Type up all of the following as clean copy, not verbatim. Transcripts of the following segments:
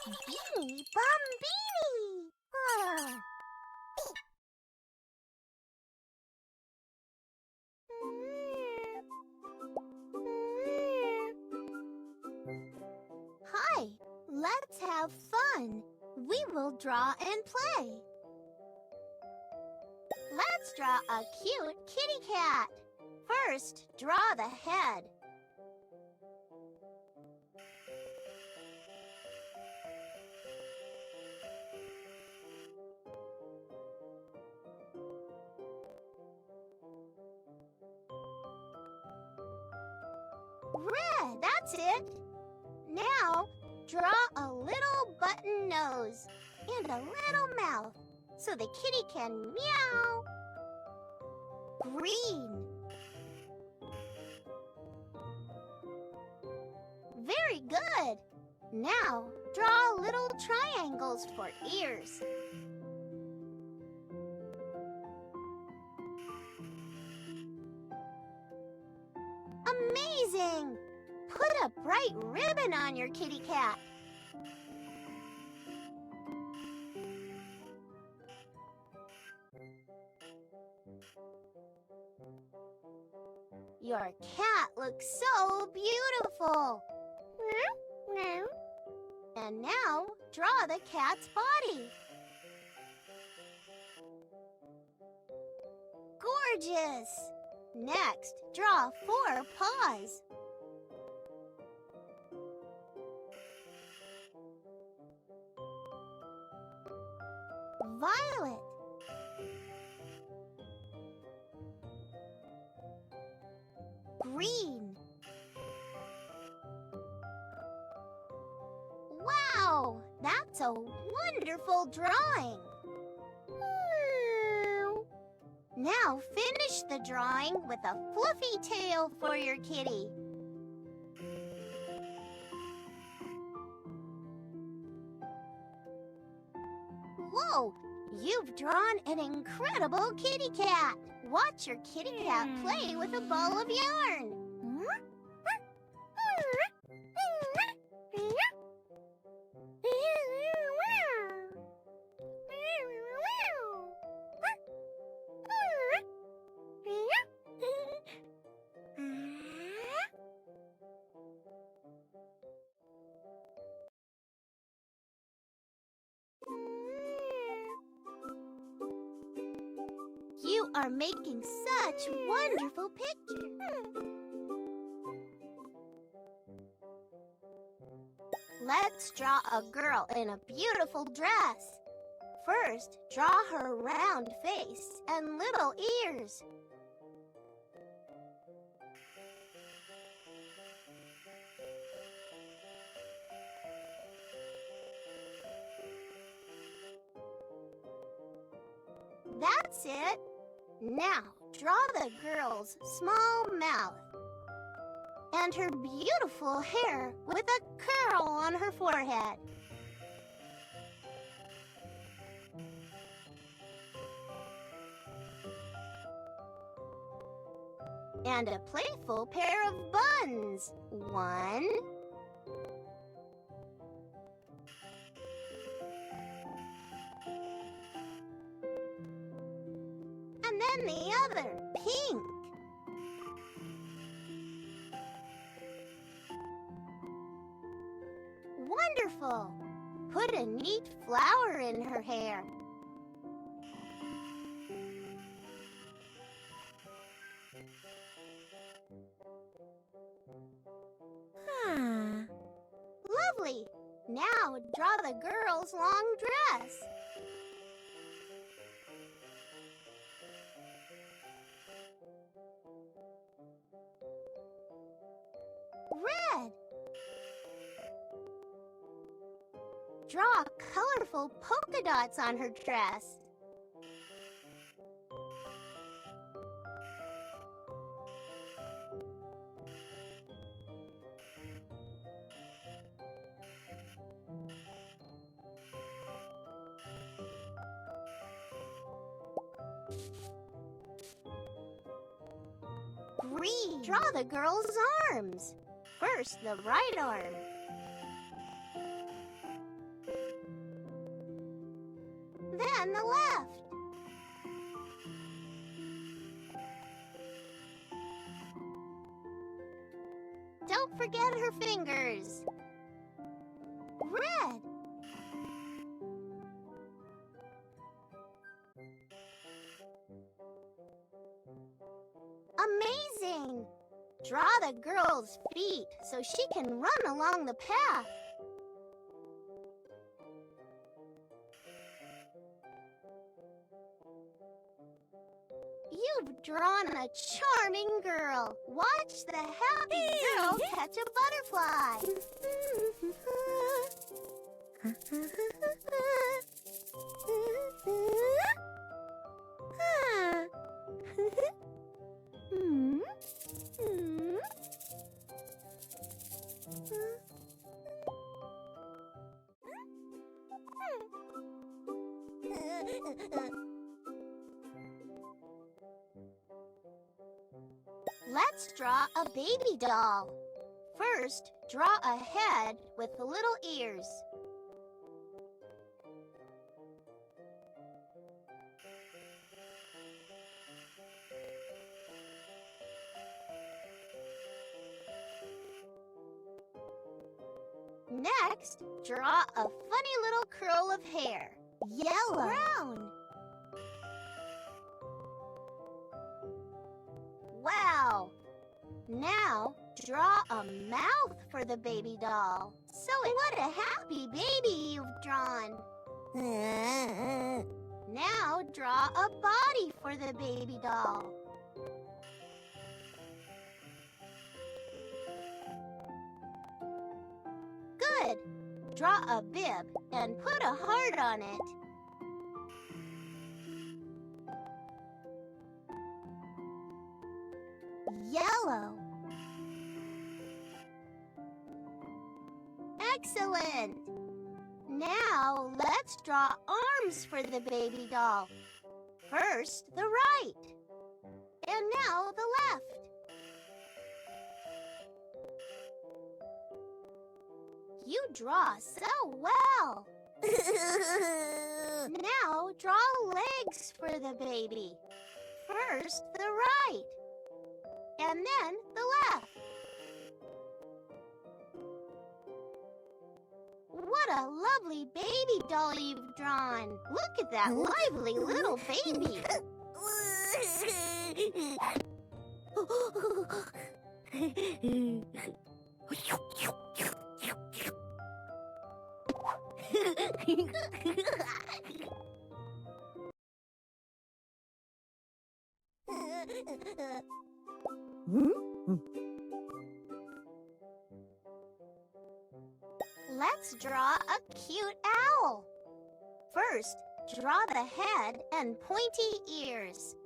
Beanie Bombini! Hi, let's have fun. We will draw and play. Let's draw a cute kitty cat. First, draw the head. Red, that's it. Now, draw a little button nose and a little mouth so the kitty can meow. Green. Very good. Now, draw little triangles for ears. Amazing! Put a bright ribbon on your kitty cat. Your cat looks so beautiful. And now, draw the cat's body. Gorgeous! Next, draw 4 paws. Violet. Green. Wow, that's a wonderful drawing. Now finish the drawing with a fluffy tail for your kitty. Whoa, you've drawn an incredible kitty cat. Watch your kitty cat play with a ball of yarn. You are making such wonderful pictures. Let's draw a girl in a beautiful dress. First, draw her round face and little ears. That's it. Now, draw the girl's small mouth and her beautiful hair with a curl on her forehead. And a playful pair of buns. 1, and then the other, pink. Wonderful! Put a neat flower in her hair. Lovely! Now draw the girl's long dress. Red. Draw colorful polka dots on her dress. Green. Draw the girl's arms. First, the right arm. on the left. Don't forget her fingers. Red. Amazing! Draw the girl's feet so she can run along the path. You've drawn a charming girl. Watch the happy girl catch a butterfly. Let's draw a baby doll. First, draw a head with little ears. Next, draw a funny little curl of hair. Yellow. Brown. Wow! Now, draw a mouth for the baby doll. So what a happy baby you've drawn. Now, draw a body for the baby doll. Good. Draw a bib and put a heart on it. Yellow. Excellent! Now, let's draw arms for the baby doll. First, the right. And now, the left. You draw so well. Now, draw legs for the baby. First, the right. And then the left. What a lovely baby doll you've drawn. Look at that lively little baby. Let's draw a cute owl. First, draw the head and pointy ears.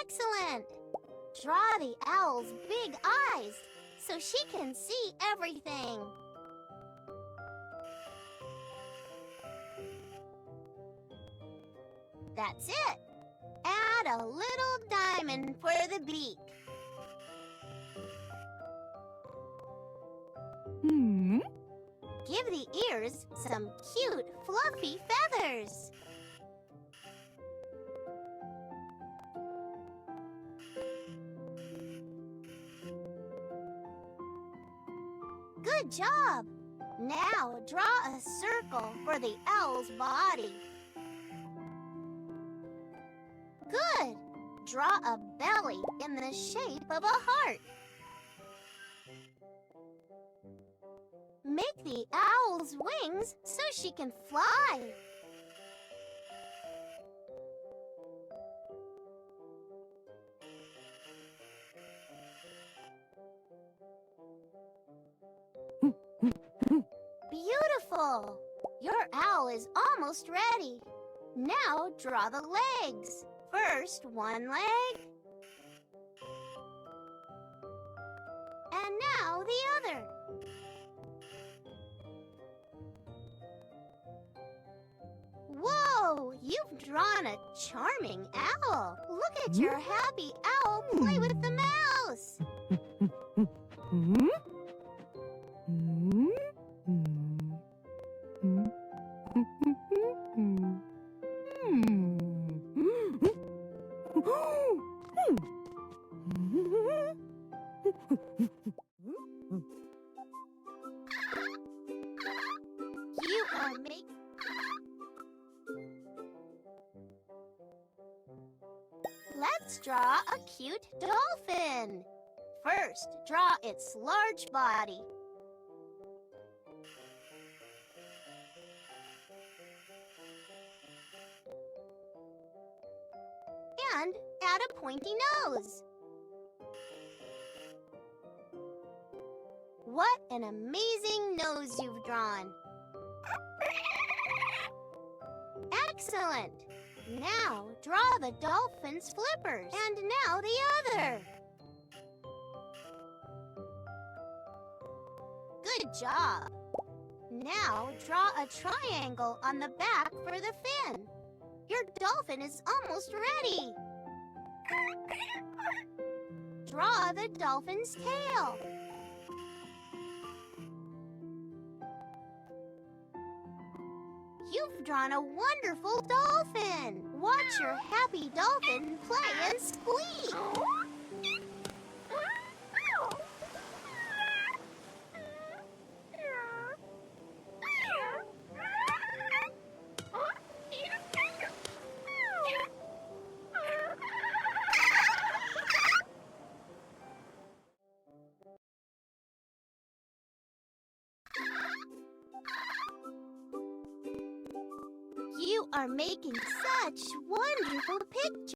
Excellent! Draw the owl's big eyes so she can see everything. That's it. Add a little diamond for the beak. Give the ears some cute, fluffy feathers. Good job! Now draw a circle for the owl's body. Good! Draw a belly in the shape of a heart. Make the owl's wings so she can fly. Beautiful! Your owl is almost ready. Now draw the legs. First, one leg. And now the other. Whoa! You've drawn a charming owl. Look at your happy owl play with the mouse. are making... Let's draw a cute dolphin. First, draw its large body. And add a pointy nose. What an amazing nose you've drawn! Excellent! Now draw the dolphin's flippers. And now the other. Good job! Now draw a triangle on the back for the fin. Your dolphin is almost ready. Draw the dolphin's tail. You've drawn a wonderful dolphin. Watch your happy dolphin play and squeak. You are making such wonderful pictures.